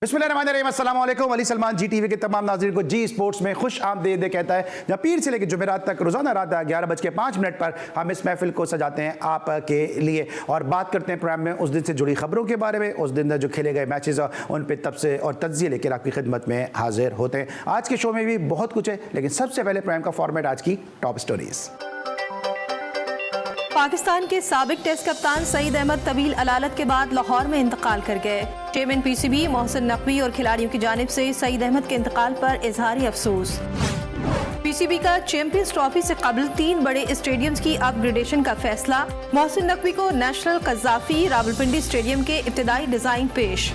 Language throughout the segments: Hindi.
बिस्मिल्लाहिर्रहमानिर्रहीम, अस्सलाम वालेकुम। अली सलमान जी टीवी के तमाम नाज़रीन को जी स्पोर्ट्स में खुश आमदीद कहता है, जहाँ पीर से लेकर जुमेरात तक रोज़ाना रात 11:05 पर हम इस महफिल को सजाते हैं आपके लिए और बात करते हैं प्रोग्राम में उस दिन से जुड़ी खबरों के बारे में, उस दिन जो खेले गए मैचेस उन पर तबसे और तज्जिए लेकर आपकी खिदमत में हाजिर होते हैं। आज के शो में भी बहुत कुछ है, लेकिन सबसे पहले प्रोग्राम का फॉर्मेट आज की टॉप स्टोरीज। पाकिस्तान के साबिक टेस्ट कप्तान सईद अहमद तवील अलालत के बाद लाहौर में इंतकाल कर गए। चेयरमैन पीसीबी मोहसिन नकवी और खिलाड़ियों की जानिब से सईद अहमद के इंतकाल पर इजहारी अफसोस। पीसीबी का चैंपियंस ट्रॉफी से कबल 3 बड़े स्टेडियम्स की अपग्रेडेशन का फैसला। मोहसिन नकवी को नेशनल कज़ाफी रावलपिंडी स्टेडियम के इब्तिदाई डिजाइन पेश।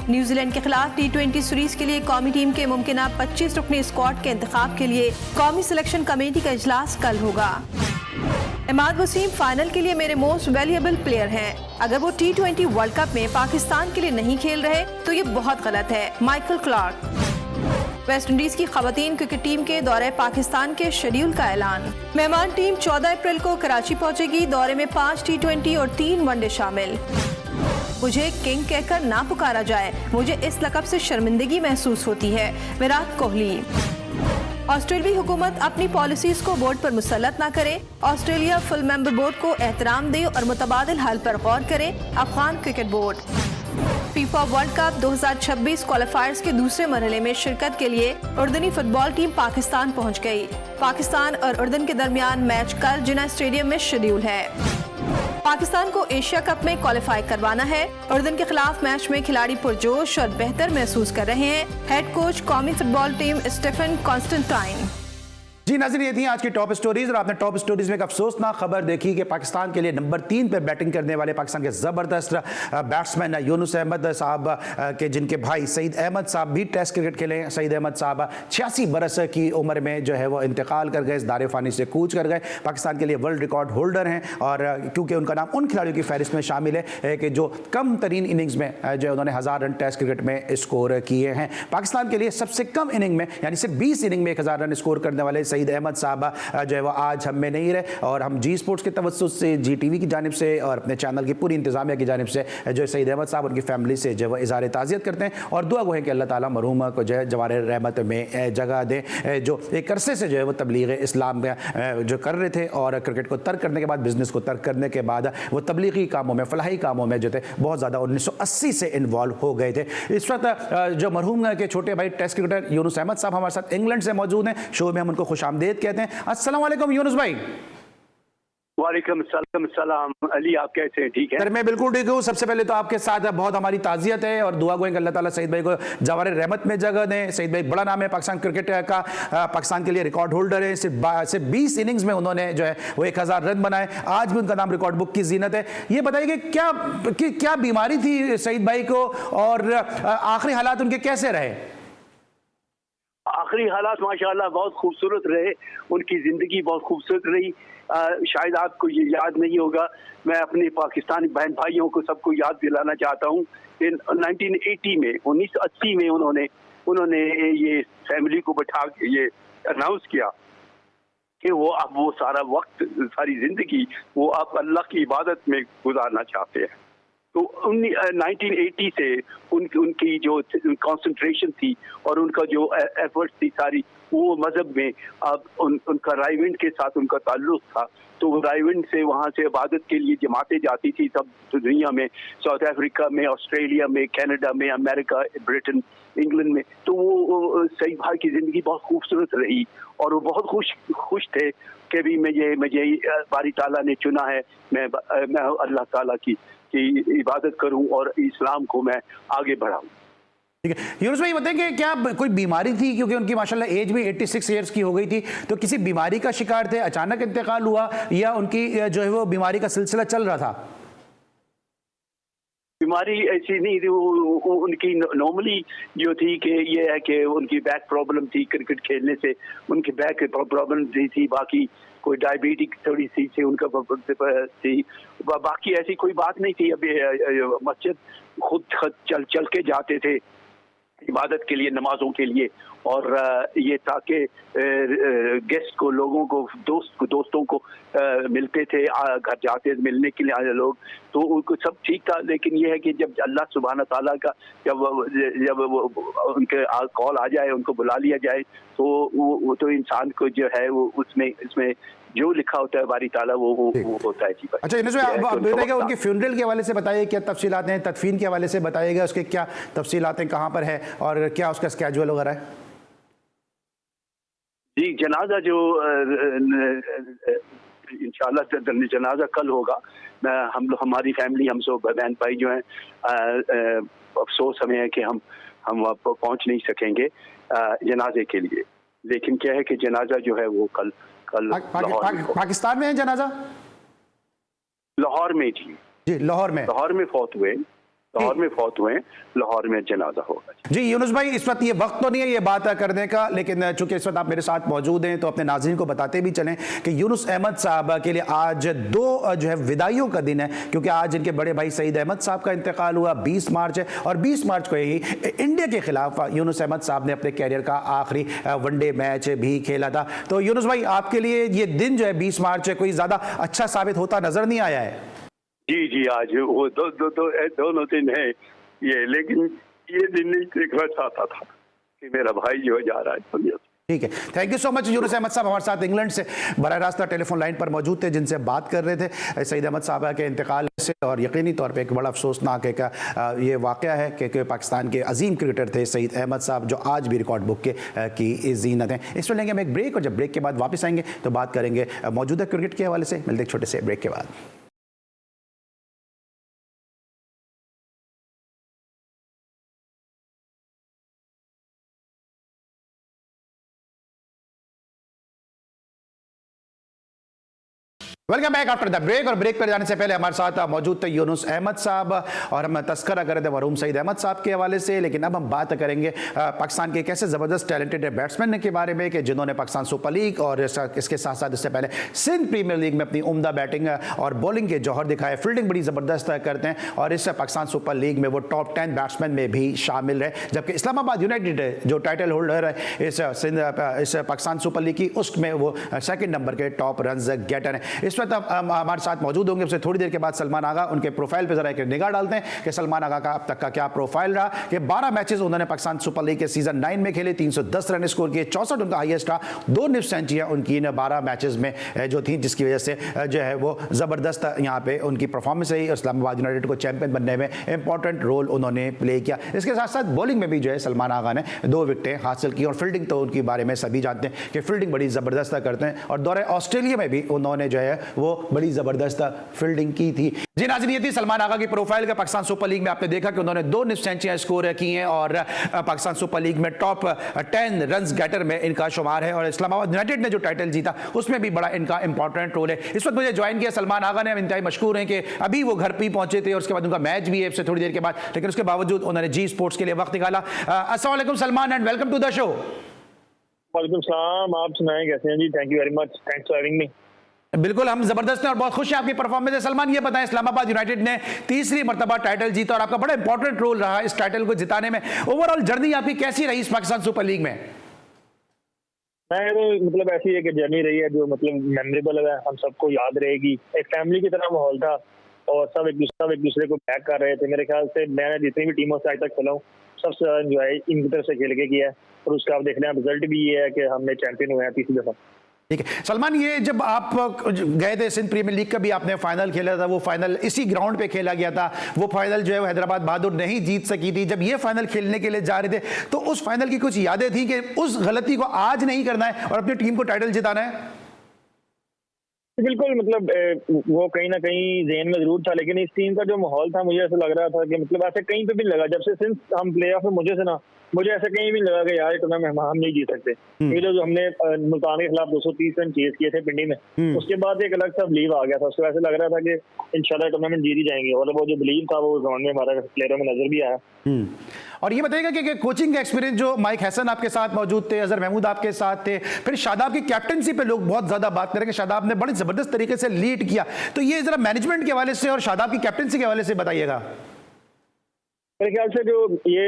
न्यूजीलैंड के खिलाफ T20 सीरीज के लिए कौमी टीम के मुमकिना 25 रुकनी स्क्वाड के इंतखाब के लिए कौमी सिलेक्शन कमेटी का इजलास कल होगा। इमाद वसीम फाइनल के लिए मेरे मोस्ट वैल्यूएबल प्लेयर हैं। अगर वो T20 वर्ल्ड कप में पाकिस्तान के लिए नहीं खेल रहे तो ये बहुत गलत है। Michael Clarke. वेस्ट इंडीज की खवातीन क्रिकेट टीम के दौरे पाकिस्तान के शेड्यूल का ऐलान। मेहमान टीम 14 अप्रैल को कराची पहुंचेगी। दौरे में 5 T20 और 3 वनडे शामिल। मुझे किंग कहकर ना पुकारा जाए, मुझे इस लक़ब से शर्मिंदगी महसूस होती है। विराट कोहली। ऑस्ट्रेलियाई हुकूमत अपनी पॉलिसीज को बोर्ड पर मुसल्लत ना करे। ऑस्ट्रेलिया फुल मेंबर बोर्ड को एहतराम दे और मुतबादिल हाल पर गौर करे। Afghan cricket board. FIFA world cup 2026 क्वालिफायर्स के दूसरे मरहले में शिरकत के लिए उर्दनी फुटबॉल टीम पाकिस्तान पहुंच गई। पाकिस्तान और उर्दन के दरमियान मैच कल जिन्ना स्टेडियम में शेड्यूल है। पाकिस्तान को एशिया कप में क्वालिफाई करवाना है। उर्दन के खिलाफ मैच में खिलाड़ी पुरजोश और बेहतर महसूस कर रहे हैं। हेड कोच कौमी फुटबॉल टीम स्टीफन कॉन्स्टेंटाइन। जी नाज़रीन, ये थी आज की टॉप स्टोरीज और आपने टॉप स्टोरीज में एक अफसोसनाक खबर देखी कि पाकिस्तान के लिए नंबर 3 पे बैटिंग करने वाले पाकिस्तान के ज़बरदस्त बैट्समैन यूनुस अहमद साहब के जिनके भाई सईद अहमद साहब भी टेस्ट क्रिकेट खेले। सईद अहमद साहब 86 बरस की उम्र में जो है वो इंतकाल कर गए, इस दारे फ़ानी से कूच कर गए। पाकिस्तान के लिए वर्ल्ड रिकॉर्ड होल्डर हैं और क्योंकि उनका नाम उन खिलाड़ियों की फहरिस्त में शामिल है कि जो कम तरीन इनिंग्स में जो उन्होंने 1000 रन टेस्ट क्रिकेट में स्कोर किए हैं। पाकिस्तान के लिए सबसे कम इनिंग में यानी सिर्फ 20 इनिंग में 1000 रन स्कोर करने वाले सईद अहमद साहब जो है वो आज हम में नहीं रहे और हम जी स्पोर्ट्स के तवज्जुह से, जी टीवी की जानिब से और अपने चैनल की पूरी इंतजामिया की जानिब से जो सईद अहमद साहब उनकी फैमिली से जो है इज़हार ताज़ियत करते हैं और दुआ गो है कि अल्लाह ताला मरहूम को जो है जवारे रहमत में जगह दे। जो एक अरसे से जो है वो तबलीग इस्लाम में जो कर रहे थे और क्रिकेट को तर्क करने के बाद, बिजनेस को तर्क करने के बाद वो तबलीगी कामों में, फलाही कामों में जो थे बहुत ज़्यादा 1980 से इन्वॉल्व हो गए थे। इस वक्त जो मरहूम के छोटे भाई टेस्ट क्रिकेटर यूनुस अहमद साहब हमारे साथ इंग्लैंड से मौजूद हैं। शो में हम उनको खुश आमदीद कहते हैं। अस्सलाम वालेकुम यूनुस भाई। वालेकुम सलाम अली, आप कैसे हैं? ठीक है सर, मैं बिल्कुल ठीक हूँ। सबसे पहले तो आपके साथ बहुत हमारी ताज़ियत है और दुआ गोएं अल्लाह ताला सईद भाई को जवारे रहमत में जगह दें। सईद भाई बड़ा नाम है पाकिस्तान क्रिकेट का, पाकिस्तान के लिए रिकॉर्ड होल्डर है। सिर्फ 20 इनिंग्स में उन्होंने जो है वो 1000 रन बनाए। आज भी उनका नाम रिकॉर्ड बुक की जीनत है। ये बताइए कि क्या बीमारी थी सईद भाई को और आखिरी हालात उनके कैसे रहे? आखिरी हालात माशाल्लाह बहुत खूबसूरत रहे। उनकी ज़िंदगी बहुत खूबसूरत रही। शायद आपको ये याद नहीं होगा, मैं अपने पाकिस्तानी बहन भाइयों को सबको याद दिलाना चाहता हूँ कि 1980 में उन्होंने ये फैमिली को बैठा के ये अनाउंस किया कि वो अब वो सारा वक्त, सारी ज़िंदगी वो आप अल्लाह की इबादत में गुजारना चाहते हैं। तो 1980 से उनकी जो कंसंट्रेशन थी और उनका जो एफर्ट्स थी सारी वो मजहब में, अब उनका रायविंड के साथ उनका ताल्लुक था। तो रायविंड से वहाँ से इबादत के लिए जमातें जाती थी सब दुनिया में, साउथ अफ्रीका में, ऑस्ट्रेलिया में, कनाडा में, अमेरिका, ब्रिटेन, इंग्लैंड में। तो वो सईद भाई की ज़िंदगी बहुत खूबसूरत रही और वो बहुत खुश थे कि भी मुझे बारी ताला ने चुना है, मैं अल्लाह ताला की इबादत करूं और इस्लाम को मैं आगे बढ़ाऊं। ठीक है यूनुस भाई, बताएं कि क्या कोई बीमारी थी? क्योंकि उनकी माशाल्लाह एज भी 86 ईयर्स की हो गई थी, तो किसी बीमारी का शिकार थे, अचानक इंतकाल हुआ या उनकी जो है वो बीमारी का सिलसिला चल रहा था? बीमारी ऐसी नहीं थी। उनकी नॉर्मली जो थी कि ये है कि उनकी बैक प्रॉब्लम थी, क्रिकेट खेलने से उनकी बैक प्रॉब्लम थी। बाकी कोई डायबिटिक थोड़ी सी थी उनका थी, बाकी ऐसी कोई बात नहीं थी। अभी मस्जिद खुद चल के जाते थे इबादत के लिए, नमाजों के लिए, और ये था कि गेस्ट को, लोगों को, दोस्तों को मिलते थे, घर जाते मिलने के लिए आए लोग, तो उनको सब ठीक था। लेकिन ये है कि जब अल्लाह सुब्हान ताला का जब उनके कॉल आ जाए, उनको बुला लिया जाए, तो वो तो इंसान को जो है वो इसमें जो लिखा होता है बारी ताला वो होता है जी। अच्छा यूनुस भाई, आप बताइएगा उनके फ्यूनरल के हवाले से बताइए, क्या तफसीलात हैं, तदफीन के हवाले से बताइएगा, उसके क्या तफसीलात हैं, कहाँ पर है और क्या उसका स्केजुअल वगैरह है? जी, जनाजा जो इंशाल्लाह जनाजा कल होगा। हमारी फैमिली, हम सब बहन भाई जो हैं, अफसोस हमें है कि हम वहाँ पहुँच नहीं सकेंगे जनाजे के लिए। लेकिन क्या है कि जनाजा जो है वो कल पाकिस्तान में है जनाजा? लाहौर में जी लाहौर में फौत हुए, लाहौर में जनाजा होगा जी। यूनुस भाई, इस वक्त ये वक्त तो नहीं है ये बात करने का, लेकिन चूंकि इस वक्त आप मेरे साथ मौजूद हैं तो अपने नाज़रीन को बताते भी चलें कि यूनुस अहमद साहब के लिए आज दो जो है विदाइयों का दिन है, क्योंकि आज इनके बड़े भाई सईद अहमद साहब का इंतकाल हुआ, 20 मार्च है, और 20 मार्च को ही इंडिया के खिलाफ यूनुस अहमद साहब ने अपने कैरियर का आखिरी वनडे मैच भी खेला था। तो यूनुस भाई, आपके लिए ये दिन जो है 20 मार्च कोई ज़्यादा अच्छा साबित होता नजर नहीं आया है? जी, आज वो दोनों दिन है ये, लेकिन ये दिन नहीं देखना चाहता था कि मेरा भाई जो जा रहा है। ठीक है, thank you so much. Yunus Ahmed साहब हमारे साथ इंग्लैंड से बराह रास्त टेलीफोन लाइन पर मौजूद थे, जिनसे बात कर रहे थे सईद अहमद साहब के इंतकाल से, और यकीनी तौर पे एक बड़ा अफसोसनाक एक ये वाक़या है कि पाकिस्तान के अजीम क्रिकेटर थे सईद अहमद साहब, जो आज भी रिकॉर्ड बुक की जीनत हैं। इस पर लेंगे हम एक ब्रेक, और जब ब्रेक के बाद वापस आएंगे तो बात करेंगे मौजूदा क्रिकेट के हवाले से। मिलते एक छोटे से ब्रेक के बाद। Welcome back after the break. और ब्रेक पर जाने से पहले हमारे साथ मौजूद थे यूनुस अहमद साहब, और हम तस्करा कर रहे थे मरहूम सईद अहमद साहब के हवाले से। लेकिन अब हम बात करेंगे पाकिस्तान के एक ऐसे ज़बरदस्त टैलेंटेड बैट्समैन के बारे में कि जिन्होंने पाकिस्तान सुपर लीग और इसके साथ साथ इससे पहले सिंध प्रीमियर लीग में अपनी उम्दा बैटिंग और बॉलिंग के जौहर दिखाए, फील्डिंग बड़ी ज़बरदस्त करते हैं, और इस पाकिस्तान सुपर लीग में वो टॉप 10 बैट्समैन में भी शामिल रहे। जबकि इस्लामाबाद यूनाइटेड जो टाइटल होल्डर है इस पाकिस्तान सुपर लीग की, उसमें वो सेकंड नंबर के टॉप रन्स गेटर हैं। इस वक्त हमारे साथ मौजूद होंगे उससे थोड़ी देर के बाद सलमान आगा। उनके प्रोफाइल पे जरा एक निगाह डालते हैं कि सलमान आगा का अब तक का क्या प्रोफाइल रहा। कि 12 मैचेस उन्होंने पाकिस्तान सुपर लीग के सीजन 9 में खेले, 310 रन स्कोर किए, 64 उनका हाईएस्ट रहा, 2 निफ्ट सेंचुरियां उनकी इन 12 मैचेस में जो थी, जिसकी वजह से जो है वो जबरदस्त यहाँ पे उनकी परफॉर्मेंस रही। इस्लामाबाद यूनाइटेड को चैंपियन बनने में इंपॉर्टेंट रोल उन्होंने प्ले किया। इसके साथ साथ बॉलिंग में भी जो है सलमान आगा ने 2 विकेटें हासिल की, और फील्डिंग तो उनके बारे में सभी जानते हैं कि फील्डिंग बड़ी जबरदस्त करते हैं, और दौरे ऑस्ट्रेलिया में भी उन्होंने जो है वो बड़ी जबरदस्त फील्डिंग की थी। जी नाज़रीन, ये थी सलमान आगा की प्रोफाइल का। पाकिस्तान सुपर लीग में आपने देखा कि उन्होंने 2 निफ्ट सेंचुरियां स्कोर की हैं, और पाकिस्तान सुपर लीग में टॉप 10 रन्स गेटर में इनका शुमार है, और इस्लामाबाद यूनाइटेड ने जो टाइटल जीता उसमें भी बड़ा इनका इंपॉर्टेंट रोल है। इस वक्त मुझे ज्वाइन किया सलमान आगा ने, हम इंतहाई मशकूर हैं कि अभी वो घर पे पहुंचे थे, और उसके बाद उनका मैच भी है इससे थोड़ी देर के बाद, लेकिन उसके बावजूद उन्होंने जी स्पोर्ट्स के लिए वक्त निकाला। अस्सलाम वालेकुम Salman, and welcome to the show. वालेकुम सलाम, आप सुनाएं कैसे हैं जी? Thank you very much, thanks for having me. बिल्कुल, हम जबरदस्त हैं और बहुत खुश हैं आपकी परफॉर्मेंस है। सलमान, ये बताएं, इस्लामाबाद यूनाइटेड ने तीसरी मर्तबा टाइटल जीता, और आपका बड़ा इंपॉर्टेंट रोल रहा इस टाइटल को जिताने में। ओवरऑल जर्नी आपकी कैसी रही इस पाकिस्तान सुपर लीग में? मतलब ऐसी एक जर्नी रही है जो मतलब मेमोरेबल है, हम सबको याद रहेगी। एक फैमिली की तरह माहौल था, और सब एक दूसरे को बैक कर रहे थे। मेरे ख्याल से मैंने जितनी भी टीमों से आज तक खेला हूँ, सबसे ज्यादा एंजॉय इनकी तरफ से खेल के किया है, और उसका आप देख रहे हैं रिजल्ट भी ये है कि हमने चैंपियन हुए हैं तीसरी दफा। ठीक है सलमान, ये जब आप गए थे सिंध प्रीमियर लीग का भी आपने फाइनल खेला था, वो फाइनल इसी ग्राउंड पे खेला गया था, वो फाइनल जो है वो हैदराबाद बहादुर नहीं जीत सकी थी। जब ये फाइनल खेलने के लिए जा रहे थे तो उस फाइनल की कुछ यादें थी कि उस गलती को आज नहीं करना है और अपनी टीम को टाइटल जिताना है? बिल्कुल, मतलब वो कहीं ना कहीं ज़हन में जरूर था, लेकिन इस टीम का जो माहौल था मुझे ऐसा लग रहा था कि मतलब ऐसे कहीं पे भी लगा, जब से सिंस हम प्ले ऑफ में मुझे ऐसा कहीं भी लगा कि यार टूर्नामेंट हम नहीं जीत सकते। ये जो हमने मुल्तान के खिलाफ 230 रन चेज किए थे पिंडी में, उसके बाद एक अलग सा बिलीव आ गया था। उसको ऐसे लग रहा था कि इंशाल्लाह टूर्नामेंट जीत ही जाएंगे, और वो जो बिलीव था वो ग्राउंड में हमारे प्लेयरों में नजर भी आया। और ये बताइएगा कि कोचिंग का एक्सपीरियंस, जो माइक हसन आपके साथ मौजूद थे, अजहर महमूद आपके साथ थे, फिर शादाब की कैप्टनसी पे लोग बहुत ज्यादा बात करेंगे, शादाब ने बड़ी जबरदस्त तरीके से लीड किया, तो ये जरा मैनेजमेंट के हवाले से और शादाब की कैप्टनसी के हवाले से बताइएगा। मेरे ख्याल से जो ये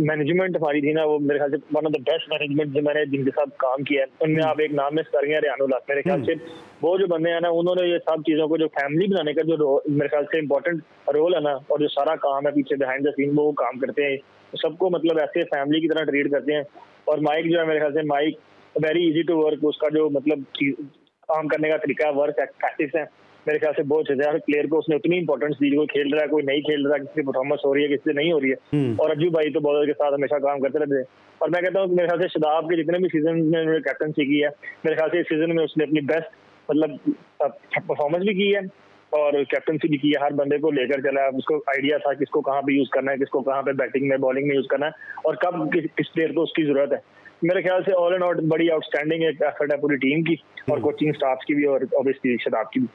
मैनेजमेंट हमारी थी ना, वो मेरे ख्याल से one of the best management जो मैंने जिनके साथ काम किया है उनमें आप एक नाम में कर गए रेहानुल हक। मेरे ख्याल से वो जो बंदे हैं ना, उन्होंने ये सब चीजों को जो फैमिली बनाने का जो मेरे ख्याल से इम्पोर्टेंट रोल है ना, और जो सारा काम है पीछे बिहाइंड द सीन वो काम करते हैं, सबको मतलब ऐसे फैमिली की तरह ट्रीट करते हैं। और माइक जो है मेरे ख्याल से mic very easy to work, उसका जो मतलब काम करने का तरीका वर्क प्रैक्टिस है मेरे ख्याल से बहुत अच्छे। हर प्लेयर को उसने उतनी इंपॉर्टेंस दी, कोई खेल रहा है कोई नहीं खेल रहा है, किसी की परफॉर्मेंस हो रही है किसी से नहीं हो रही है। और अज्जू भाई तो बॉलर के साथ हमेशा काम करते रहते हैं। और मैं कहता हूँ मेरे ख्याल से शादाब के जितने भी सीजन में उन्होंने कैप्टनसी की है, मेरे ख्याल से इस सीजन में उसने अपनी बेस्ट मतलब परफॉर्मेंस भी की है और कैप्टनसी भी की है। हर बंदे को लेकर चला है, उसको आइडिया था किसको कहाँ पे यूज करना है, किसको कहाँ पे बैटिंग में बॉलिंग में यूज करना है और कब किस प्लेयर को उसकी जरूरत है। मेरे ख्याल से ऑल एंड आउट बड़ी आउटस्टैंडिंग एक एफर्ट है पूरी टीम की और कोचिंग स्टाफ की भी और ऑब्वियसली शादाब की भी।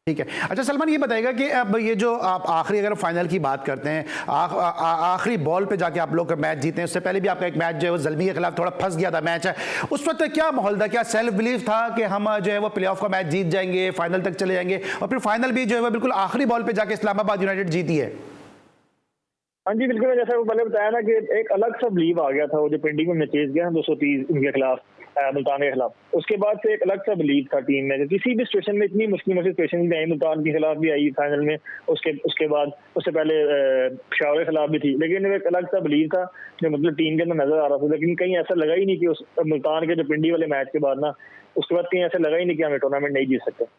ठीक है। अच्छा सलमान, ये बताएगा कि अब ये जो आप आखिरी अगर फाइनल की बात करते हैं, आखिरी बॉल पे जाके आप लोग मैच जीते हैं, उससे पहले भी आपका एक मैच जो है वो ज़ल्मी के खिलाफ थोड़ा फंस गया था मैच है, उस वक्त क्या माहौल था? क्या सेल्फ बिलीव था कि हम जो है वो प्लेऑफ का मैच जीत जाएंगे, फाइनल तक चले जाएंगे, और फिर फाइनल भी जो है वो बिल्कुल आखिरी बॉल पे जाके इस्लामाबाद यूनाइटेड जीती है? हाँ जी बिल्कुल, जैसा वो पहले बताया ना कि एक अलग सा बिलीव आ गया था, वो जो पेंडिंग में मैचेस गया 230 उनके खिलाफ मुल्तान के खिलाफ, उसके बाद से एक अलग सा बिलीव था टीम में। किसी भी सिचुएशन में इतनी मुश्किल सिचुएशन भी आई, मुल्तान के खिलाफ भी आई फाइनल में, उसके बाद उससे पहले पेशावर के खिलाफ भी थी, लेकिन एक अलग सा बिलीव था जो मतलब टीम के अंदर नजर आ रहा था। लेकिन कहीं ऐसा लगा ही नहीं कि उस मुल्तान के जो पिंडी वाले मैच के बाद ना, उसके बाद कहीं ऐसा लगा ही नहीं कि हमें टूर्नामेंट नहीं जीत सकते।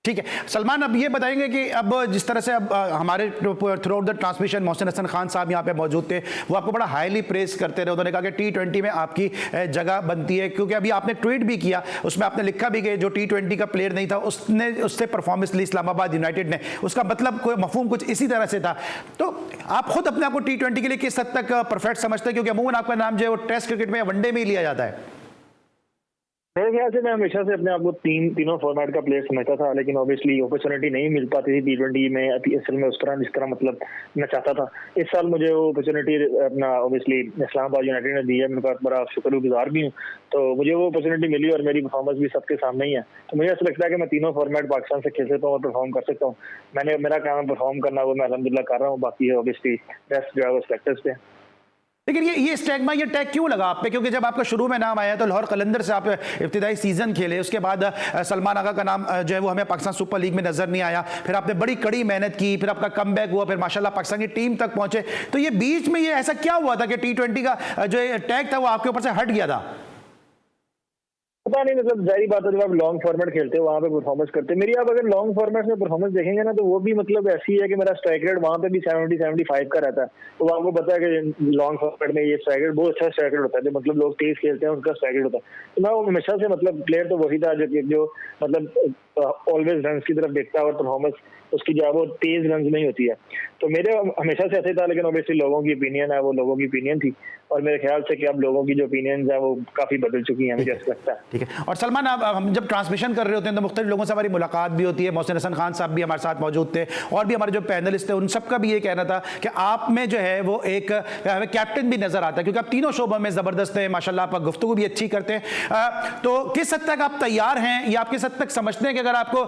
ठीक है सलमान, अब ये बताएंगे कि अब जिस तरह से अब हमारे throughout the transmission Mohsin Hassan Khan साहब यहाँ पे मौजूद थे, वो आपको बड़ा हाईली प्रेस करते रहे। उन्होंने कहा कि T20 में आपकी जगह बनती है, क्योंकि अभी आपने ट्वीट भी किया, उसमें आपने लिखा भी कि जो T20 का प्लेयर नहीं था उसने उससे परफॉर्मेंस ली इस्लामाबाद यूनाइटेड ने, उसका मतलब कोई मफहूम कुछ इसी तरह से था। तो आप खुद अपने आप को T20 के लिए किस हद तक परफेक्ट समझते हैं, क्योंकि अमूमन आपका नाम जो है वो टेस्ट क्रिकेट में या वनडे में ही लिया जाता है? मेरे ख्याल से मैं हमेशा से अपने आप को तीनों फॉर्मेट का प्लेयर समझता था, लेकिन ऑब्वियसली अपॉर्चुनिटी नहीं मिल पाती थी T20 में असल में उस तरह जिस तरह मतलब मैं चाहता था। इस साल मुझे वो अपॉर्चुनिटी अपना ऑब्वियसली इस्लामाबाद यूनाइटेड ने दी है, मैं बड़ा शुक्रगुजार भी हूँ। तो मुझे वो अपॉर्चुनिटी मिली और मेरी परफॉर्मेंस भी सबके सामने ही है, तो मुझे ऐसा लगता है कि मैं तीनों फॉर्मेट पाकिस्तान से खेल सकता हूँ और परफॉर्म कर सकता हूँ। मेरा काम है परफॉर्म करना, वो मैं अल्हम्दुलिल्लाह कर रहा हूँ। बाकी ऑब्वियसली रेस्ट जो है वो सेक्टर्स पे। लेकिन ये स्टैग्मा, ये टैग क्यों लगा आप पे? क्योंकि जब आपका शुरू में नाम आया तो लाहौर कलंदर से आप इब्तिदाई सीजन खेले, उसके बाद सलमान आगा का नाम जो है वो हमें पाकिस्तान सुपर लीग में नजर नहीं आया, फिर आपने बड़ी कड़ी मेहनत की, फिर आपका कमबैक हुआ, फिर माशाल्लाह पाकिस्तान की टीम तक पहुंचे। तो ये बीच में ये ऐसा क्या हुआ था कि T20 का जो टैग था वो आपके ऊपर से हट गया था? पता नहीं, मतलब जाहिर बात है जब आप लॉन्ग फॉर्मेट खेलते हो वहाँ पे परफॉर्मेंस करते हैं। मेरी आप अगर लॉन्ग फॉर्मेट में परफॉर्मेंस देखेंगे ना, तो वो भी मतलब ऐसी है कि मेरा स्ट्राइक रेट वहाँ पे भी 70-75 का रहता है। तो आपको पता है कि लॉन्ग फॉर्मेट में ये स्ट्राइक रेट बहुत अच्छा स्ट्राइक रेट होता है, जो मतलब लोग तेज खेलते हैं उनका स्ट्राइक रेट होता है। तो मैं हमेशा से मतलब प्लेयर तो वही था जो मतलब ऑलवेज रन की तरफ देखता है और परफॉर्मेंस उसकी जो है वो तेज रन में ही होती है। तो मेरे हमेशा से ऐसे था, लेकिन ऑब्वियसली लोगों की ओपिनियन है, वो लोगों की ओपिनियन थी और मेरे ख्याल से कि अब लोगों की जो ओपिनियन है वो काफी बदल चुकी है, मुझे ऐसा लगता है। ठीक है। और सलमान, हम जब ट्रांसमिशन कर रहे होते हैं तो मुख्तलिफ लोगों से हमारी मुलाकात भी होती है, मोहसिन हसन खान साहब भी हमारे साथ मौजूद थे और भी हमारे जो पैनलिस्ट थे उन सबका भी ये कहना था कि आप में जो है वो एक कैप्टन भी नजर आता है, क्योंकि आप तीनों शोबों में जबरदस्त है, माशाल्लाह आप गुफ्तगू भी अच्छी करते हैं। तो किस हद तक आप तैयार हैं या आप किस हद तक समझते हैं कि अगर आपको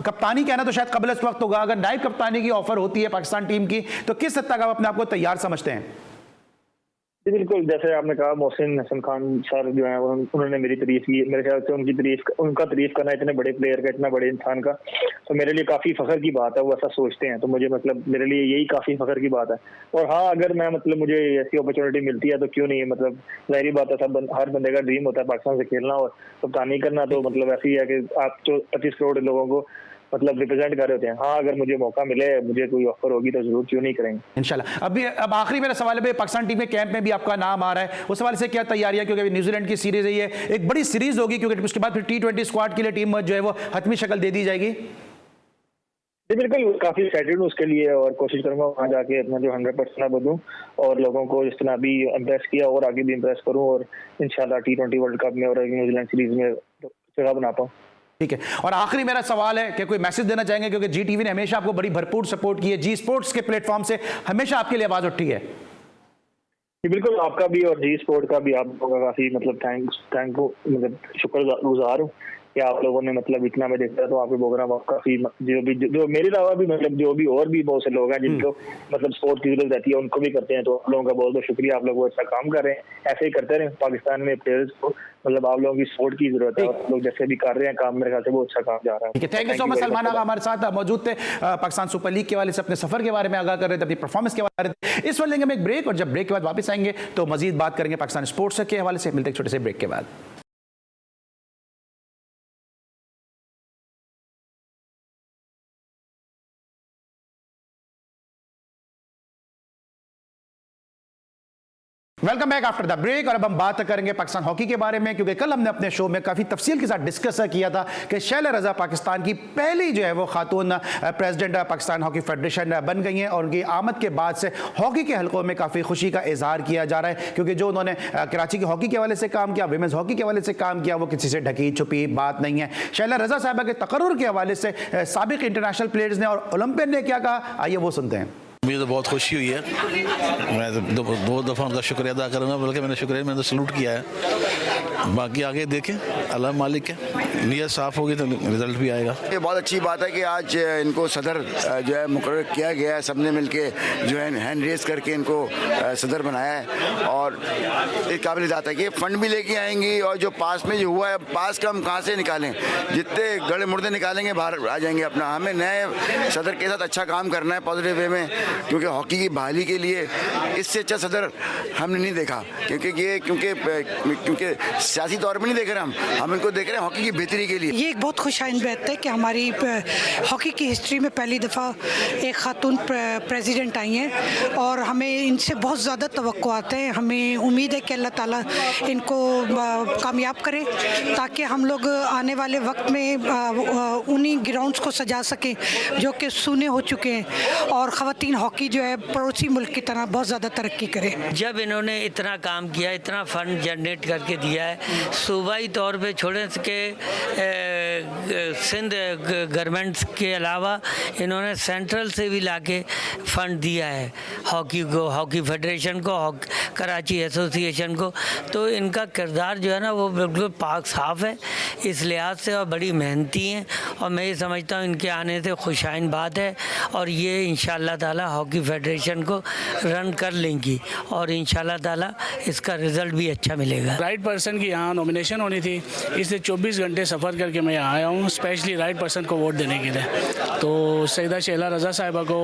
कप्तानी कहना तो शायद कबल इस वक्त होगा, अगर नाइब कप्तानी की ऑफर होती है पाकिस्तान टीम की, तो किस हद तक आप अपने आप को तैयार समझते हैं? बिल्कुल, जैसे आपने कहा मोहसिन हसन खान सर जो है उन्होंने मेरी तारीफ की। मेरे ख्याल से उनका तारीफ करना इतने बड़े प्लेयर का, इतना बड़े इंसान का, तो मेरे लिए काफी फख्र की बात है। वो ऐसा सोचते हैं तो मुझे मतलब मेरे लिए यही काफी फख्र की बात है। और हाँ, अगर मैं मतलब मुझे ऐसी अपॉर्चुनिटी मिलती है तो क्यों नहीं है, मतलब जाहिर बात है सब हर बंदे का ड्रीम होता है पाकिस्तान से खेलना और कप्तानी करना। तो मतलब ऐसी है कि आप तो 25 करोड़ लोगों को मतलब रिप्रेजेंट कर रहे होते हैं। हाँ, अगर मुझे मौका मिले, मुझे कोई ऑफर होगी तो जरूर क्यों नहीं करेंगे इंशाल्लाह। अब आखिरी मेरा सवाल है, पाकिस्तान टीम के कैंप में भी आपका नाम आ रहा है, उस सवाल से क्या तैयारी है? क्योंकि अभी न्यूजीलैंड की सीरीज है, ये एक बड़ी सीरीज होगी, क्योंकि उसके बाद फिर T20 स्क्वाड के लिए टीम जो है वो हतमी शक्ल दे दी जाएगी। जी बिल्कुल, काफी एक्साइटेड हूँ उसके लिए और कोशिश करूंगा वहाँ जाके अपना जो 100% दूं और लोगों को जिस तरह अभी इम्प्रेस किया और आगे भी इम्प्रेस करूँ और इंशाल्लाह T20 वर्ल्ड कप में और न्यूजीलैंड सीरीज में जगह बना पाऊँ। ठीक है। और आखिरी मेरा सवाल है कि कोई मैसेज देना चाहेंगे, क्योंकि GTV ने हमेशा आपको बड़ी भरपूर सपोर्ट की है, जी स्पोर्ट्स के प्लेटफॉर्म से हमेशा आपके लिए आवाज उठी है। जी बिल्कुल, आपका भी और जी स्पोर्ट का भी आप लोगों का काफी मतलब थैंक मतलब शुक्रगुजार हूँ कि आप लोगों ने मतलब इतना मैं देखता तो आपके प्रोग्राम काफी जो मेरे अलावा भी मतलब जो भी और भी बहुत से लोग हैं जिनको मतलब स्पोर्ट की जरूरत रहती है उनको भी करते हैं, तो आप लोगों का बहुत बहुत शुक्रिया। आप लोग अच्छा काम कर रहे हैं, ऐसे ही करते रहे। पाकिस्तान में प्लेयर्स को मतलब आप लोगों की सपोर्ट की जरूरत है और लोग जैसे भी कर रहे हैं काम, मेरे ख्याल से वो अच्छा काम जा रहा है। Thank you so much. Salman Agha हमारे साथ मौजूद थे, पाकिस्तान सुपर लीग के वाले से अपने सफर के बारे में आगाह कर रहे थे, अपनी परफॉर्मेंस के बारे में। इस वक्त लेंगे हम एक ब्रेक और जब ब्रेक के बाद वापस आएंगे तो मजीद बात करेंगे पाकिस्तान स्पोर्ट्स के हवाले से। मिलते हैं छोटे से ब्रेक के बाद। Welcome back after the break. और अब हम बात करेंगे पाकिस्तान हॉकी के बारे में, क्योंकि कल हमने अपने शो में काफ़ी तफसील के साथ डिस्कस किया था कि शैला रजा पाकिस्तान की पहली जो है वो खातून प्रेसिडेंट पाकिस्तान हॉकी फेडरेशन बन गई हैं और उनकी आमद के बाद से हॉकी के हलकों में काफ़ी खुशी का इजहार किया जा रहा है, क्योंकि जो उन्होंने कराची की हॉकी के हवाले से काम किया, विमेंस हॉकी के हवाले से काम किया, वो किसी से ढकी छुपी बात नहीं है। शैला रजा साहबा के तकर्रुर के हवाले से साबिक इंटरनेशनल प्लेयर्स ने और ओलंपियन ने क्या कहा, आइए वो सुनते हैं। मुझे तो बहुत खुशी हुई है, मैं तो दो दफ़ा उनका शुक्रिया अदा करूँगा, बल्कि मैंने शुक्रिया मैंने तो सलूट किया है। बाकी आगे देखें, अल्लाह मालिक है, नीयत साफ़ होगी तो रिजल्ट भी आएगा। ये बहुत अच्छी बात है कि आज इनको सदर जो है मुकर्रर किया गया है, सबने मिलके जो है हैंड रेस करके इनको सदर बनाया है और एक काबिल बात है कि फंड भी लेके आएंगी और जो पास में जो हुआ है, पास का हम कहाँ से निकालें, जितने गड़े मुर्दे निकालेंगे बाहर आ जाएंगे अपना। हमें नए सदर के साथ अच्छा काम करना है पॉजिटिव वे में, क्योंकि हॉकी की बहाली के लिए इससे अच्छा सदर हमने नहीं देखा, क्योंकि सियासी तौर पे नहीं देख रहे हम इनको देख रहे हैं हॉकी की बेहतरी के लिए। ये एक बहुत खुशाइन बात है कि हमारी हॉकी की हिस्ट्री में पहली दफ़ा एक खातून प्रेसिडेंट आई हैं और हमें इनसे बहुत ज़्यादा तवक्कुआत है। हमें उम्मीद है कि अल्लाह ताला इनको कामयाब करे ताकि हम लोग आने वाले वक्त में उन्हीं ग्राउंड्स को सजा सकें जो कि सूने हो चुके हैं और ख़वातीन हॉकी जो है पड़ोसी मुल्क की तरह बहुत ज़्यादा तरक्की करे। जब इन्होंने इतना काम किया, इतना फंड जनरेट करके दिया है, सूबाई तौर पे छोड़े के सिंध गवर्नमेंट के अलावा इन्होंने सेंट्रल से भी लाके फंड दिया है हॉकी को, हॉकी फेडरेशन को, कराची एसोसिएशन को। तो इनका किरदार जो है ना वो बिल्कुल पाक साफ है इस लिहाज से और बड़ी मेहनती हैं और मैं ये समझता हूँ इनके आने से खुशाइन बात है और ये इंशाअल्लाह ताला हॉकी फेडरेशन को रन कर लेंगी और इंशाअल्लाह ताला इसका रिज़ल्ट भी अच्छा मिलेगा। राइट पर्सन की यहाँ नॉमिनेशन होनी थी, इसलिए 24 घंटे सफ़र करके मैं यहाँ आया हूँ स्पेशली राइट पर्सन को वोट देने के लिए। तो सईदा शैला रज़ा साहिबा को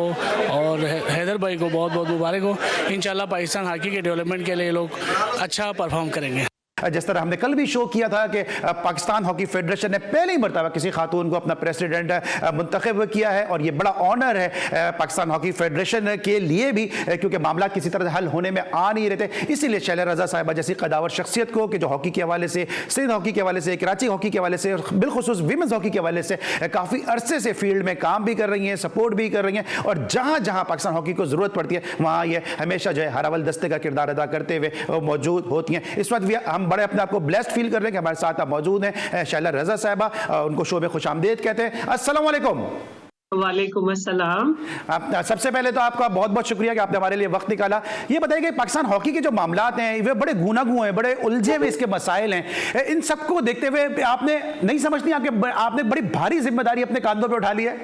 और हैदर भाई को बहुत बहुत मुबारक हो। इंशाअल्लाह पाकिस्तान हॉकी के डेवलपमेंट के लिए लोग अच्छा परफॉर्म करेंगे। जिस तरह हमने कल भी शो किया था कि पाकिस्तान हॉकी फेडरेशन ने पहली मरतबा किसी खातून को अपना प्रेसिडेंट मुंतखब किया है और ये बड़ा ऑनर है पाकिस्तान हॉकी फेडरेशन के लिए भी, क्योंकि मामला किसी तरह हल होने में आ नहीं रहे थे। इसीलिए शैला रजा साहिबा जैसी कदावर शख्सियत को कि जो हॉकी के हवाले से, सिंध हॉकी के हवाले से, कराची हॉकी के हवाले से, बिलखुसूस वीमेंस हॉकी के हवाले से काफ़ी अरसे से फील्ड में काम भी कर रही हैं, सपोर्ट भी कर रही हैं और जहाँ जहाँ पाकिस्तान हॉकी को ज़रूरत पड़ती है वहाँ ये हमेशा जो है हर अवल दस्ते का किरदार अदा करते हुए मौजूद होती हैं। इस वक्त हम बड़े अपने आपको ब्लेस्ड फील कर रहे हैं कि हमारे साथ मौजूद हैं शैला रजा साहिबा, उनको शो में खुशामदीद कहते हैं। अस्सलाम वालेकुम। वालेकुम अस्सलाम। सबसे पहले तो आपका बहुत बहुत शुक्रिया कि आपने हमारे लिए वक्त निकाला। ये बताइए कि पाकिस्तान हॉकी के जो मामलात हैं वे बड़े गूनागू हैं, बड़े उलझे हुए इसके मसाइल हैं, इन सबको देखते हुए आपने नहीं समझती आपने बड़ी भारी जिम्मेदारी अपने कांधों पर उठा ली है?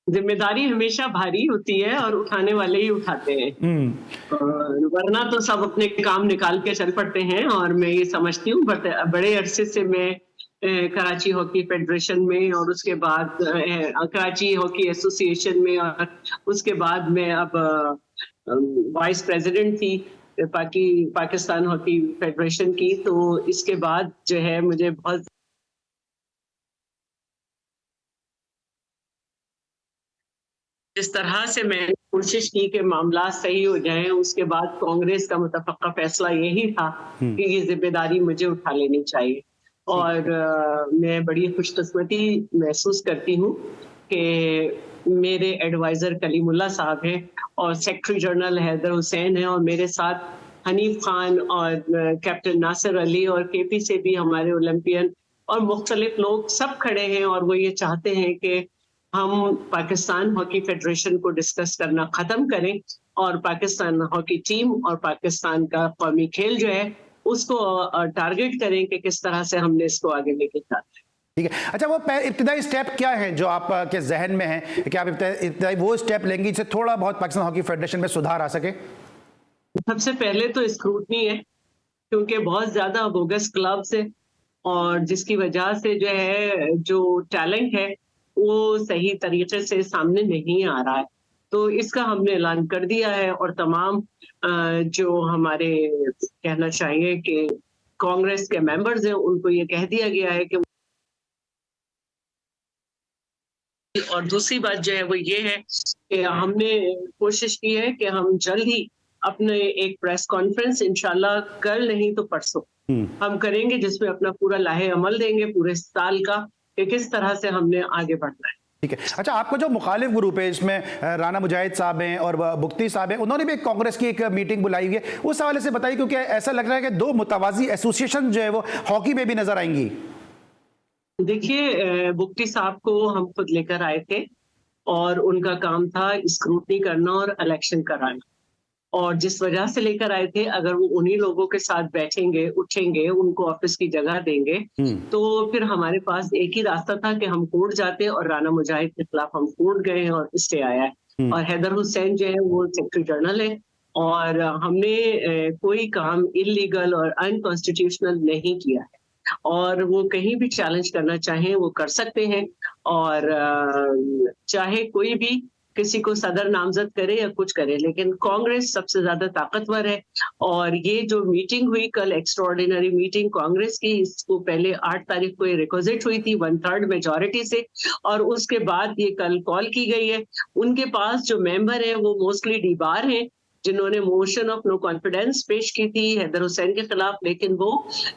जिम्मेदारी हमेशा भारी होती है और उठाने वाले ही उठाते हैं, वरना तो सब अपने काम निकाल के चल पड़ते हैं। और मैं ये समझती हूँ बड़े अरसे से मैं कराची हॉकी फेडरेशन में और उसके बाद कराची हॉकी एसोसिएशन में और उसके बाद मैं अब वाइस प्रेसिडेंट थी पाकिस्तान हॉकी फेडरेशन की। तो इसके बाद जो है मुझे बहुत जिस तरह से मैंने कोशिश की कि मामला सही हो जाए, उसके बाद कांग्रेस का मुतफ़क़ा फैसला यही था कि ये जिम्मेदारी मुझे उठा लेनी चाहिए। और मैं बड़ी खुशकिस्मती महसूस करती हूँ कि मेरे एडवाइज़र कलीमुल्लाह साहब हैं और सेक्रेटरी जनरल हैदर हुसैन हैं और मेरे साथ हनीफ खान और कैप्टन नासिर अली और केपी से भी हमारे ओलंपियन और मुख्तलिफ लोग सब खड़े हैं और वो ये चाहते हैं कि हम पाकिस्तान हॉकी फेडरेशन को डिस्कस करना खत्म करें और पाकिस्तान हॉकी टीम और पाकिस्तान का कौमी खेल जो है उसको टारगेट करें कि किस तरह से हमने इसको आगे लेके जाना है। ठीक है। अच्छा, वो इब्तिदाई स्टेप क्या है जो आपके जहन में है कि आप इब्तिदाई वो स्टेप लेंगी जिससे थोड़ा बहुत पाकिस्तान हॉकी फेडरेशन में सुधार आ सके? सबसे पहले तो स्क्रूटनी है, क्योंकि बहुत ज्यादा बोगस क्लब्स है और जिसकी वजह से जो है जो टैलेंट है वो सही तरीके से सामने नहीं आ रहा है। तो इसका हमने ऐलान कर दिया है और तमाम जो हमारे कहना चाहिए कि कांग्रेस के मेंबर्स हैं उनको ये कह दिया गया है कि, और दूसरी बात जो है वो ये है कि हमने कोशिश की है कि हम जल्द ही अपने एक प्रेस कॉन्फ्रेंस इंशाल्लाह कल नहीं तो परसों हम करेंगे, जिसमें अपना पूरा लाहे अमल देंगे पूरे साल का कि किस तरह से हमने आगे बढ़ना है। ठीक है। अच्छा, आपको जो मुखालिफ ग्रुप है इसमें राना मुजाहिद साहब हैं और बुख्ती साहब हैं, उन्होंने भी एक कांग्रेस की एक मीटिंग बुलाई हुई है, उस हवाले से बताइए, क्योंकि ऐसा लग रहा है कि दो मुतवाजी एसोसिएशन जो है वो हॉकी में भी नजर आएंगी। देखिए, बुख्ती साहब को हम खुद लेकर आए थे और उनका काम था स्क्रूटनी करना और इलेक्शन कराना, और जिस वजह से लेकर आए थे अगर वो उन्हीं लोगों के साथ बैठेंगे उठेंगे उनको ऑफिस की जगह देंगे तो फिर हमारे पास एक ही रास्ता था कि हम कोर्ट जाते, और राना मुजाहिद के खिलाफ हम कोर्ट गए हैं और स्टे आया है। और हैदर हुसैन जो है वो सेक्रेटरी जनरल है और हमने कोई काम इलीगल और अनकॉन्स्टिट्यूशनल नहीं किया है, और वो कहीं भी चैलेंज करना चाहें वो कर सकते हैं, और चाहे कोई भी किसी को सदर नामजद करे या कुछ करे, लेकिन कांग्रेस सबसे ज्यादा ताकतवर है। और ये जो मीटिंग हुई कल, एक्स्ट्राऑर्डिनरी मीटिंग कांग्रेस की, इसको पहले 8 तारीख को ये रिक्वेस्ट हुई थी 1/3 मेजॉरिटी से, और उसके बाद ये कल कॉल की गई है। उनके पास जो मेंबर है वो मोस्टली डीबार हैं, जिन्होंने मोशन ऑफ नो कॉन्फिडेंस पेश की थी हैदर हुसैन के खिलाफ, लेकिन वो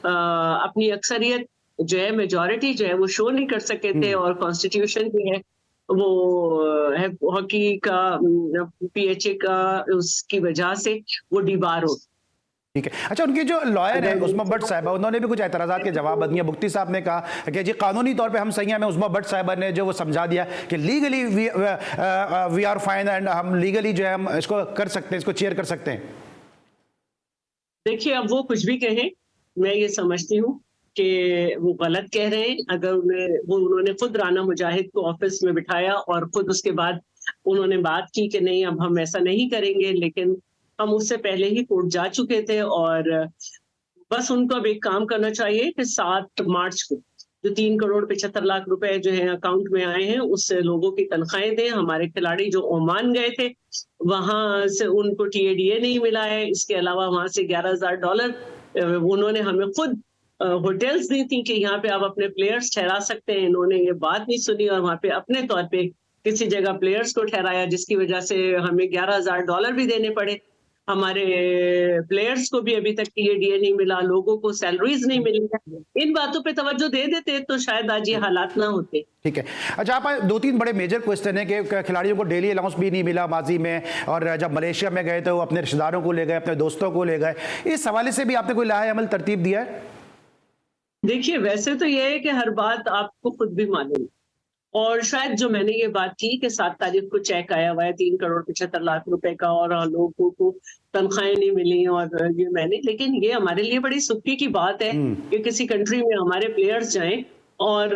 अपनी अक्सरियत जो है मेजॉरिटी जो है वो शो नहीं कर सके थे, और कॉन्स्टिट्यूशन जो है वो है हॉकी का PHA का उसकी वजह से वो डीबार हो। ठीक है। अच्छा, उनकी जो लॉयर है उस्मा भट्ट साहिबा, उन्होंने भी कुछ एतराज़ात के जवाब दिए। बुख्ती साहब ने कहा कि जी कानूनी तौर पे हम सही हैं, उस्मा भट्ट साहिबा ने जो वो समझा दिया कि legally we are fine and हम लीगली जो है हम इसको कर सकते हैं, इसको चेयर कर सकते हैं। देखिए, अब वो कुछ भी कहें, मैं ये समझती हूँ कि वो गलत कह रहे हैं। अगर उन्होंने खुद राना मुजाहिद को ऑफिस में बिठाया और खुद उसके बाद उन्होंने बात की कि नहीं अब हम ऐसा नहीं करेंगे, लेकिन हम उससे पहले ही कोर्ट जा चुके थे, और बस उनको अब एक काम करना चाहिए कि 7 मार्च को जो 3,75,00,000 रुपए जो है अकाउंट में आए हैं उससे लोगों की तनख्वाहें दें। हमारे खिलाड़ी जो ओमान गए थे वहां से उनको TADA नहीं मिला है, इसके अलावा वहां से $11,000 उन्होंने हमें खुद होटल्स दी थी कि यहाँ पे आप अपने प्लेयर्स ठहरा सकते हैं। इन्होंने ये बात नहीं सुनी और वहाँ पे अपने तौर पे किसी जगह प्लेयर्स को ठहराया, जिसकी वजह से हमें $11,000 भी देने पड़े। हमारे प्लेयर्स को भी अभी तक TADA नहीं मिला, लोगों को सैलरीज नहीं मिली है। इन बातों पे तवज्जो दे देते तो शायद आज ये हालात ना होते। ठीक है। अच्छा, आप 2-3 बड़े मेजर क्वेश्चन है कि खिलाड़ियों को डेली अलाउंस भी नहीं मिला माजी में, और जब मलेशिया में गए तो वो अपने रिश्तेदारों को ले गए, अपने दोस्तों को ले गए। इस हवाले से भी आपने कोई लाहे अमल तरतीब दिया है? देखिए, वैसे तो ये है कि हर बात आपको खुद भी मालूम, और शायद जो मैंने ये बात की कि 7 तारीख को चेक आया हुआ है 3,75,00,000 रुपए का और लोगों को तनख्वाहें नहीं मिली, और ये मैंने, लेकिन ये हमारे लिए बड़ी सुक्की की बात है कि किसी कंट्री में हमारे प्लेयर्स जाएं और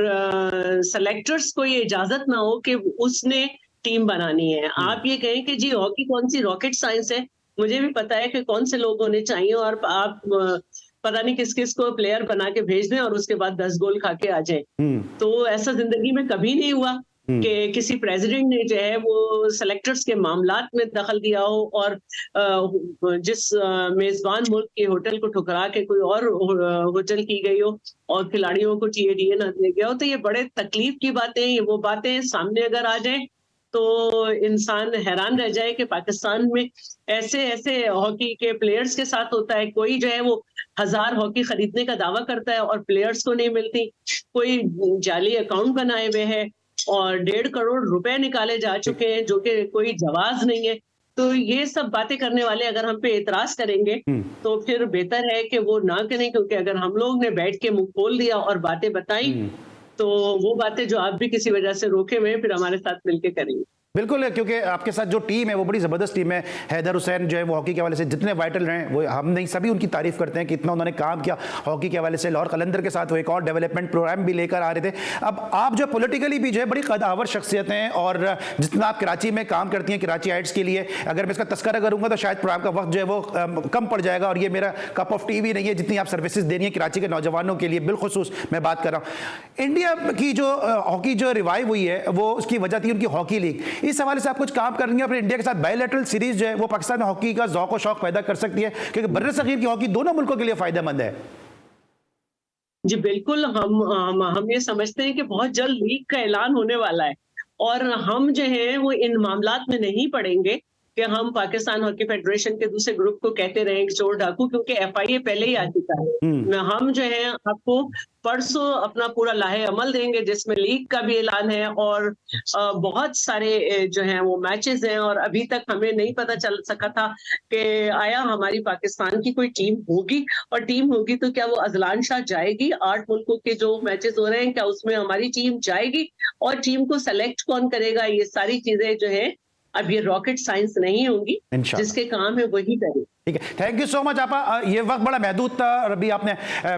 सेलेक्टर्स को ये इजाजत ना हो कि उसने टीम बनानी है। आप ये कहें कि जी हॉकी कौन सी रॉकेट साइंस है, मुझे भी पता है कि कौन से लोग होने चाहिए, और आप पता नहीं किस किस को प्लेयर बना के भेज दें और उसके बाद 10 गोल खा के आ जाए। तो ऐसा जिंदगी में कभी नहीं हुआ कि किसी प्रेसिडेंट ने जो है वो सेलेक्टर्स के मामलात में दखल दिया हो और जिस मेजबान मुल्क के होटल को ठुकरा के कोई और होटल की गई हो और खिलाड़ियों को TADA न दिया गया हो। तो ये बड़े तकलीफ की बातें, ये वो बातें सामने अगर आ जाए तो इंसान हैरान रह जाए कि पाकिस्तान में ऐसे ऐसे हॉकी के प्लेयर्स के साथ होता है। कोई जो है वो 1000 हॉकी खरीदने का दावा करता है और प्लेयर्स को नहीं मिलती, कोई जाली अकाउंट बनाए हुए है और 1.5 करोड़ रुपए निकाले जा चुके हैं जो कि कोई जवाज नहीं है। तो ये सब बातें करने वाले अगर हम पे एतराज करेंगे तो फिर बेहतर है कि वो ना करें, क्योंकि अगर हम लोग ने बैठ के मुंह खोल दिया और बातें बताई तो वो बातें जो आप भी किसी वजह से रोके हुए फिर हमारे साथ मिलके करेंगे। बिल्कुल, क्योंकि आपके साथ जो टीम है वो बड़ी ज़बरदस्त टीम है। हैदर हुसैन जो है वो हॉकी के हवाले से जितने वाइटल रहे वो हम नहीं सभी उनकी तारीफ करते हैं कि इतना उन्होंने काम किया हॉकी के हवाले से। लाहौर कलंदर के साथ वो एक और डेवलपमेंट प्रोग्राम भी लेकर आ रहे थे। अब आप जो पॉलिटिकली भी जो है बड़ी कदावर शख्सियत हैं और जितना आप कराची में काम करती हैं कराची हाइट्स के लिए, अगर मैं इसका तस्करा करूंगा तो शायद प्रोग्राम का वक्त जो है वो कम पड़ जाएगा और ये मेरा कप ऑफ टी भी नहीं है जितनी आप सर्विसेज दे रही हैं कराची के नौजवानों के लिए। बिलखुसूस मैं बात कर रहा हूँ इंडिया की जो हॉकी जो रिवाइव हुई है वो उसकी वजह थी उनकी हॉकी लीग। इस हवाले से आप कुछ काम कर रही हैं अपने इंडिया के साथ बायलैटरल सीरीज जो है वो पाकिस्तान में हॉकी का ज़ौक़ और शौक पैदा कर सकती है, क्योंकि बर्रे सगीर की हॉकी दोनों मुल्कों के लिए फायदेमंद है। जी बिल्कुल, हम ये समझते हैं कि बहुत जल्द लीग का ऐलान होने वाला है और हम जो है वो इन मामलात में नहीं पड़ेंगे कि हम पाकिस्तान हॉकी फेडरेशन के दूसरे ग्रुप को कहते रहे चोर डाकू, क्योंकि FIA पहले ही आ चुका है। हम जो है आपको परसों अपना पूरा लाहे अमल देंगे जिसमें लीग का भी ऐलान है और बहुत सारे जो हैं वो मैचेस हैं और अभी तक हमें नहीं पता चल सका था कि आया हमारी पाकिस्तान की कोई टीम होगी, और टीम होगी तो क्या वो अजलान शाह जाएगी। 8 मुल्कों के जो मैचेस हो रहे हैं क्या उसमें हमारी टीम जाएगी और टीम को सेलेक्ट कौन करेगा, ये सारी चीजें जो है अब ये रॉकेट साइंस नहीं होंगी, जिसके काम है वही करें। ठीक है, थैंक यू सो मच आपा। ये वक्त बड़ा महदूद था और अभी आपने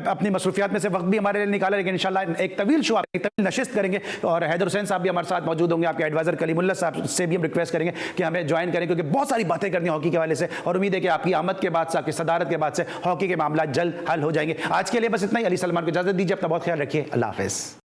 अपनी मसरूफियात में से वक्त भी हमारे लिए निकाला, लेकिन इंशाल्लाह एक तवील शो एक तवील नशिस्त करेंगे और हैदर हुसैन साहब भी हमारे साथ मौजूद होंगे। आपके एडवाइजर कलीमुल्लाह साहब से भी हम रिक्वेस्ट करेंगे कि हमें ज्वाइन करें, क्योंकि बहुत सारी बातें करनी है हॉकी के हवाले से और उम्मीद है कि आपकी आमद के बाद से, आपकी सदारत के बाद से हॉकी के मामला जल्द हल हो जाएंगे। आज के लिए बस इतना ही। अली सलमान को इजाजत दीजिए, अपना बहुत ख्याल रखिए। अल्लाह हाफिज़।